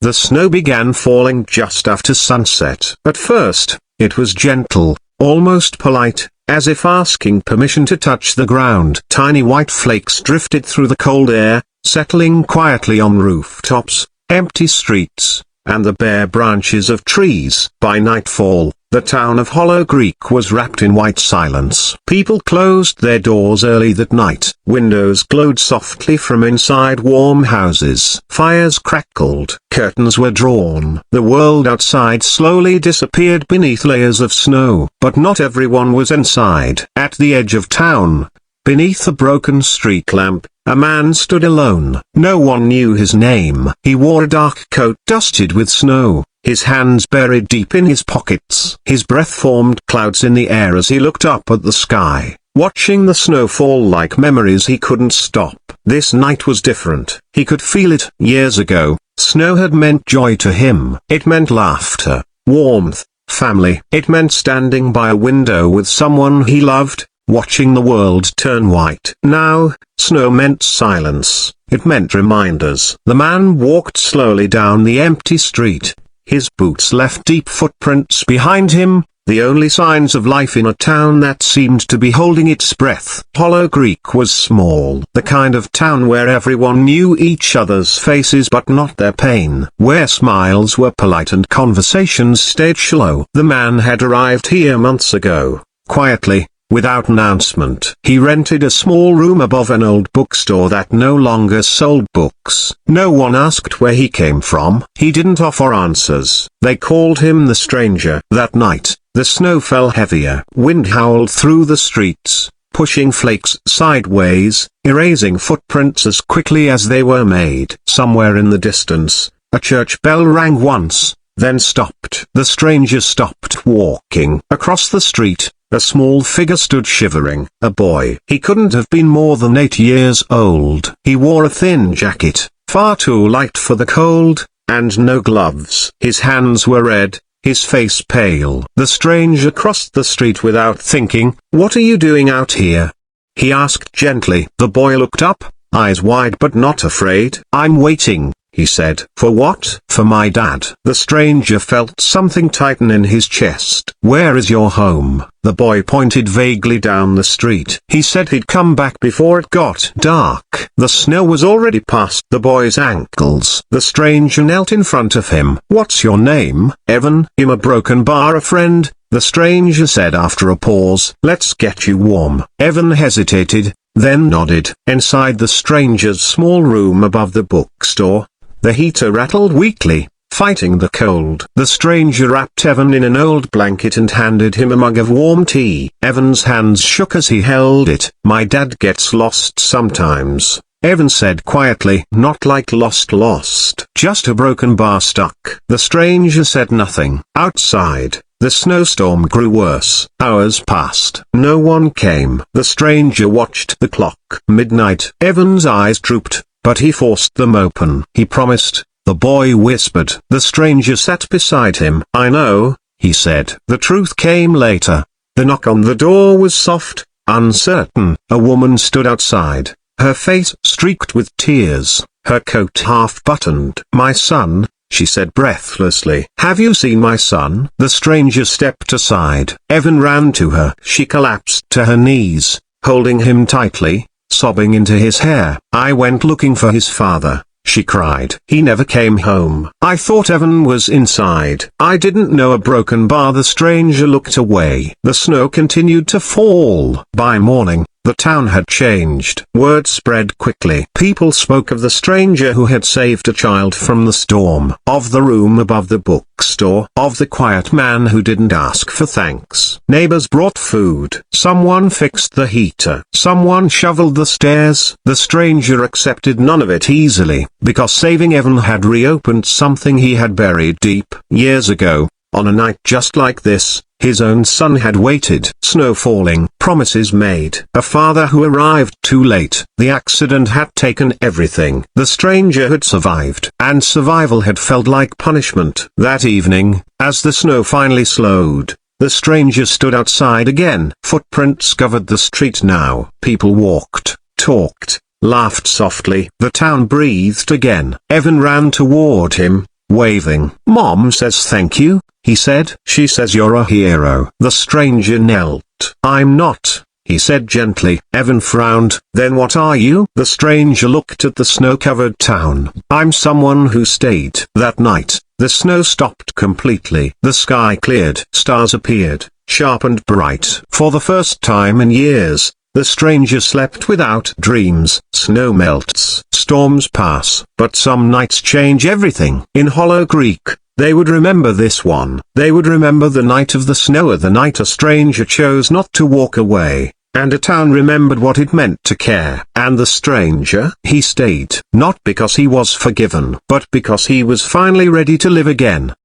The snow began falling just after sunset. At first, it was gentle, almost polite, as if asking permission to touch the ground. Tiny white flakes drifted through the cold air, settling quietly on rooftops, empty streets, and the bare branches of trees. By nightfall, the town of Hollow Creek was wrapped in white silence. People closed their doors early that night. Windows glowed softly from inside warm houses. Fires crackled. Curtains were drawn. The world outside slowly disappeared beneath layers of snow. But not everyone was inside. At the edge of town, beneath a broken street lamp, a man stood alone. No one knew his name. He wore a dark coat dusted with snow, his hands buried deep in his pockets. His breath formed clouds in the air as he looked up at the sky, watching the snow fall like memories he couldn't stop. This night was different. He could feel it. Years ago, snow had meant joy to him. It meant laughter, warmth, family. It meant standing by a window with someone he loved, watching the world turn white. Now, snow meant silence. It meant reminders. The man walked slowly down the empty street. His boots left deep footprints behind him, the only signs of life in a town that seemed to be holding its breath. Hollow Creek was small. The kind of town where everyone knew each other's faces but not their pain. Where smiles were polite and conversations stayed shallow. The man had arrived here months ago, quietly, without announcement. He rented a small room above an old bookstore that no longer sold books. No one asked where he came from. He didn't offer answers. They called him the stranger. That night, the snow fell heavier. Wind howled through the streets, pushing flakes sideways, erasing footprints as quickly as they were made. Somewhere in the distance, a church bell rang once, then stopped. The stranger stopped walking. Across the street, a small figure stood shivering. A boy. He couldn't have been more than 8 years old. He wore a thin jacket, far too light for the cold, and no gloves. His hands were red, his face pale. The stranger crossed the street without thinking. "What are you doing out here?" he asked gently. The boy looked up, eyes wide but not afraid. "I'm waiting," he said. "For what?" "For my dad." The stranger felt something tighten in his chest. "Where is your home?" The boy pointed vaguely down the street. "He said he'd come back before it got dark." The snow was already past the boy's ankles. The stranger knelt in front of him. "What's your name?" "Evan." "I'm a broken bar, a friend," the stranger said after a pause. "Let's get you warm." Evan hesitated, then nodded. Inside the stranger's small room above the bookstore, the heater rattled weakly, fighting the cold. The stranger wrapped Evan in an old blanket and handed him a mug of warm tea. Evan's hands shook as he held it. "My dad gets lost sometimes," Evan said quietly. "Not like lost, just a broken bar stuck." The stranger said nothing. Outside, the snowstorm grew worse. Hours passed. No one came. The stranger watched the clock. Midnight. Evan's eyes drooped, but he forced them open. "He promised," the boy whispered. The stranger sat beside him. "I know," he said. The truth came later. The knock on the door was soft, uncertain. A woman stood outside, her face streaked with tears, her coat half-buttoned. "My son," she said breathlessly. "Have you seen my son?" The stranger stepped aside. Evan ran to her. She collapsed to her knees, holding him tightly, sobbing into his hair. "I went looking for his father," she cried. "He never came home. I thought Evan was inside. I didn't know a broken bar." The stranger looked away. The snow continued to fall. By morning, the town had changed. Word spread quickly. People spoke of the stranger who had saved a child from the storm, of the room above the bookstore, of the quiet man who didn't ask for thanks. Neighbors brought food. Someone fixed the heater. Someone shoveled the stairs. The stranger accepted none of it easily, because saving Evan had reopened something he had buried deep. Years ago, on a night just like this, his own son had waited. Snow falling, promises made. A father who arrived too late. The accident had taken everything. The stranger had survived, and survival had felt like punishment. That evening, as the snow finally slowed, the stranger stood outside again. Footprints covered the street now. People walked, talked, laughed softly. The town breathed again. Evan ran toward him, waving. "Mom says thank you," he said. "She says you're a hero." The stranger knelt. "I'm not," he said gently. Evan frowned. "Then what are you?" The stranger looked at the snow-covered town. "I'm someone who stayed." That night, the snow stopped completely. The sky cleared. Stars appeared, sharp and bright. For the first time in years, the stranger slept without dreams. Snow melts, storms pass, but some nights change everything. In Hollow Creek, they would remember this one. They would remember the night of the snow, the night a stranger chose not to walk away, and a town remembered what it meant to care. And the stranger, he stayed, not because he was forgiven, but because he was finally ready to live again.